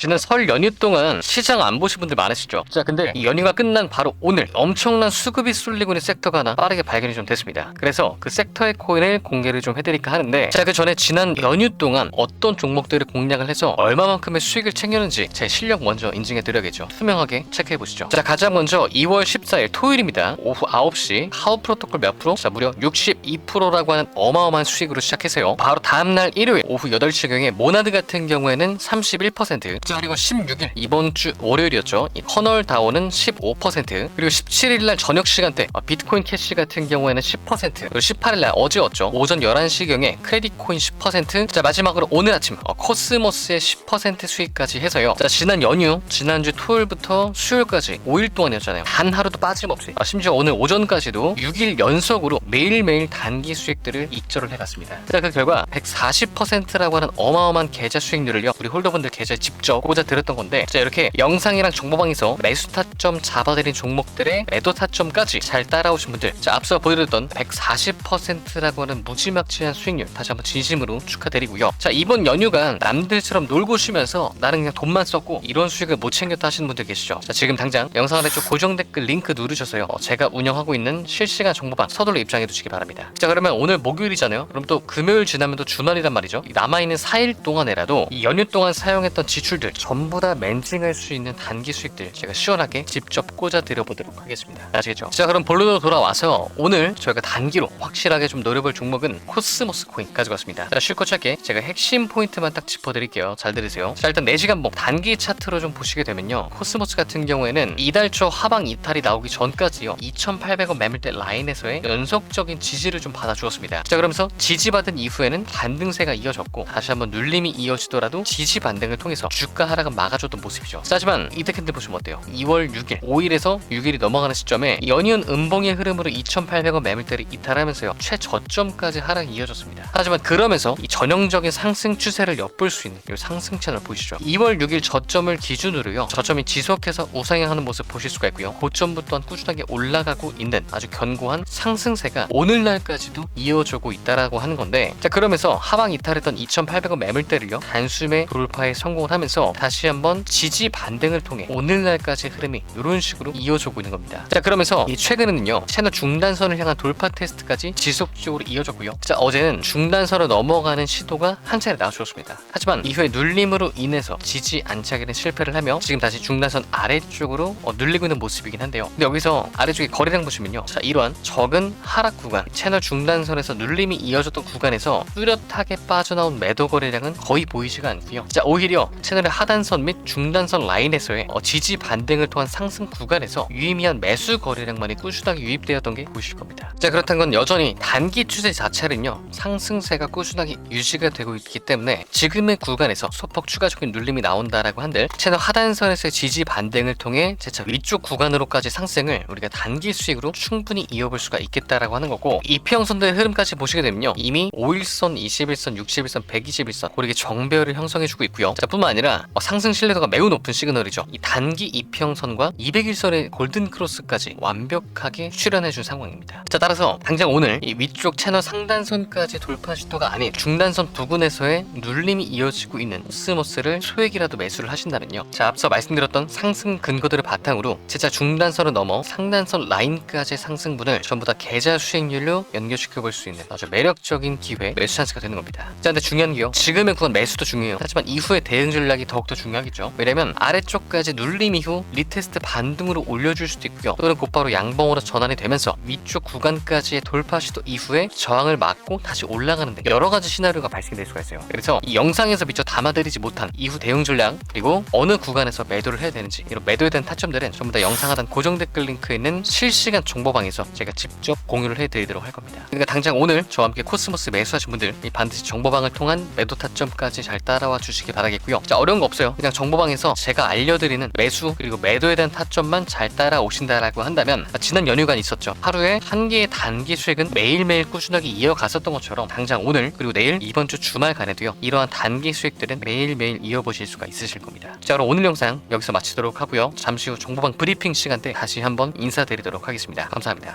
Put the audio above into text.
지난 설 연휴 동안 시장 안 보신 분들 많으시죠? 자, 근데 이 연휴가 끝난 바로 오늘 엄청난 수급이 쏠리고 있는 섹터가 하나 빠르게 발견이 좀 됐습니다. 그래서 그 섹터의 코인을 공개를 좀 해드릴까 하는데, 자, 그 전에 지난 연휴 동안 어떤 종목들을 공략을 해서 얼마만큼의 수익을 챙겼는지 제 실력 먼저 인증해드려야겠죠. 투명하게 체크해보시죠. 자, 가장 먼저 2월 14일 토요일입니다. 오후 9시 하우 프로토콜 몇 프로? 자, 무려 62%라고 하는 어마어마한 수익으로 시작해서요. 바로 다음날 일요일 오후 8시경에 모나드 같은 경우에는 31%, 자, 그리고 16일 이번 주 월요일이었죠. 이 커널 다오는 15%, 그리고 17일날 저녁 시간대 비트코인 캐시 같은 경우에는 10%, 그리고 18일날 어제였죠. 오전 11시경에 크레딧 코인 10%, 자, 마지막으로 오늘 아침 코스모스의 10% 수익까지 해서요. 자, 지난 연휴 지난주 토요일부터 수요일까지 5일 동안이었잖아요. 단 하루도 빠짐없이, 심지어 오늘 오전까지도 6일 연속으로 매일매일 단기 수익들을 익절을 해갔습니다. 자, 그 결과 140%라고 하는 어마어마한 계좌 수익률을요, 우리 홀더분들 계좌에 직접 꽂아 드렸던 건데, 자, 이렇게 영상이랑 정보방에서 매수 타점 잡아드린 종목들의 매도 타점까지 잘 따라오신 분들, 자, 앞서 보여드렸던 140%라고 하는 무지막지한 수익률 다시 한번 진심으로 축하드리고요. 자, 이번 연휴간 남들처럼 놀고 쉬면서 나는 그냥 돈만 썼고 이런 수익을 못 챙겼다 하시는 분들 계시죠? 자, 지금 당장 영상 아래쪽 고정 댓글 링크 누르셔서요, 제가 운영하고 있는 실시간 정보방 서둘러 입장해 두시기 바랍니다. 자, 그러면 오늘 목요일이잖아요. 그럼 또 금요일 지나면 또 주말이란 말이죠. 남아있는 4일 동안에라도 이 연휴 동안 사용했던 지출들 전부 다 멘징할 수 있는 단기 수익들 제가 시원하게 직접 꽂아 드려보도록 하겠습니다. 아시겠죠? 자, 그럼 본론으로 돌아와서 오늘 저희가 단기로 확실하게 좀 노려볼 종목은 코스모스 코인 가지고 왔습니다. 자, 쉽고 짧게 제가 핵심 포인트만 딱 짚어드릴게요. 잘 들으세요. 자, 일단 4시간봉 단기 차트로 좀 보시게 되면요, 코스모스 같은 경우에는 이달 초 하방 이탈이 나오기 전까지요 2,800원 매물대 라인에서의 연속적인 지지를 좀 받아주었습니다. 자, 그러면서 지지받은 이후에는 반등세가 이어졌고 다시 한번 눌림이 이어지더라도 지지 반등을 통해서 주가 하락은 막아줬던 모습이죠. 자, 하지만 이때 캔들 보시면 어때요? 2월 6일 5일에서 6일이 넘어가는 시점에 연이은 음봉의 흐름으로 2,800원 매물대를 이탈하면서요 최저점까지 하락이 이어졌습니다. 하지만 그러면서 이 전형적인 상승 추세를 엿볼 수 있는 이 상승 채널 보이시죠? 2월 6일 저점을 기준으로요, 저점이 지속해서 우상향하는 모습 보실 수가 있고요, 고점부 또한 꾸준하게 올라가고 있는 아주 견고한 상승세가 오늘날까지도 이어지고 있다라고 하는 건데, 자, 그러면서 하방 이탈했던 2,800원 매물대를요 단숨에 돌파에 성공을 하면서 다시 한번 지지 반등을 통해 오늘날까지 흐름이 이런 식으로 이어지고 있는 겁니다. 자, 그러면서 이 최근에는요 채널 중단선을 향한 돌파 테스트까지 지속적으로 이어졌고요. 자, 어제는 중단선을 넘어가는 시도가 한 차례 나와주었습니다. 하지만 이후에 눌림으로 인해서 지지 안착에는 실패를 하며 지금 다시 중단선 아래쪽으로 눌리고 있는 모습이긴 한데요. 근데 여기서 아래쪽에 거래량 보시면요, 자, 이러한 적은 하락 구간, 채널 중단선에서 눌림이 이어졌던 구간에서 뚜렷하게 빠져나온 매도 거래량은 거의 보이지가 않고요. 자, 오히려 채널의 하단선 및 중단선 라인에서의 지지 반등을 통한 상승 구간에서 유의미한 매수 거래량만이 꾸준하게 유입되었던 게 보이실 겁니다. 자, 그렇다는 건 여전히 단기 추세 자체는요 상승세가 꾸준하게 유지가 되고 있기 때문에 지금의 구간에서 소폭 추가적인 눌림이 나온다라고 한들 채널 하단선에서의 지지 반등을 통해 재차 위쪽 구간으로까지 상승을 우리가 단기 수익으로 충분히 이어볼 수가 있겠다라고 하는 거고, 이평선들의 흐름까지 보시게 되면요 이미 5일선, 21선, 61선, 121선 고르게 정배열을 형성해주고 있고요. 자, 뿐만 아니라 상승 신뢰도가 매우 높은 시그널이죠. 이 단기 이평선과 200일선의 골든 크로스까지 완벽하게 출현해준 상황입니다. 자, 따라서 당장 오늘 이 위쪽 채널 상단선까지 돌파 시도가 아닌 중단선 부근에서의 눌림이 이어지고 있는 코스모스를 소액이라도 매수를 하신다면요, 자, 앞서 말씀드렸던 상승 근거들을 바탕으로 재차 중단선을 넘어 상단선 라인까지의 상승분을 전부 다 계좌 수익률로 연결시켜 볼 수 있는 아주 매력적인 기회, 매수 찬스가 되는 겁니다. 자, 근데 중요한 게요, 지금의 구간 매수도 중요해요. 하지만 이후의 대응 전략이 더욱더 중요하겠죠. 왜냐면 아래쪽까지 눌림 이후 리테스트 반등으로 올려줄 수도 있고요, 또는 곧바로 양봉으로 전환이 되면서 위쪽 구간까지의 돌파 시도 이후에 저항을 막고 다시 올라가는데 여러 가지 시나리오가 발생될 수가 있어요. 그래서 이 영상에서 미처 담아드리지 못한 이후 대응 전략, 그리고 어느 구간에서 매도를 해야 되는지, 이런 매도에 대한 타점들은 전부 다 영상 하단 고정 댓글 링크에 있는 실시간 정보방에서 제가 직접 공유를 해드리도록 할 겁니다. 그러니까 당장 오늘 저와 함께 코스모스 매수하신 분들 반드시 정보방을 통한 매도 타점까지 잘 따라와 주시기 바라겠고요. 자, 어려운 거 없어요. 그냥 정보방에서 제가 알려드리는 매수 그리고 매도에 대한 타점만 잘 따라오신다라고 한다면, 지난 연휴간 있었죠, 하루에 한 개의 단기 수익은 매일매일 꾸준하게 이어갔었던 것처럼 당장 오늘 그리고 내일 이번 주 주말간에도요 이러한 단기 수익들은 매일매일 이어보실 수가 있으실 겁니다. 자, 그럼 오늘 영상 여기서 마치도록 하고요, 잠시 후 정보방 브리핑 시간대 다시 한번 인사드리도록 하겠습니다. 감사합니다.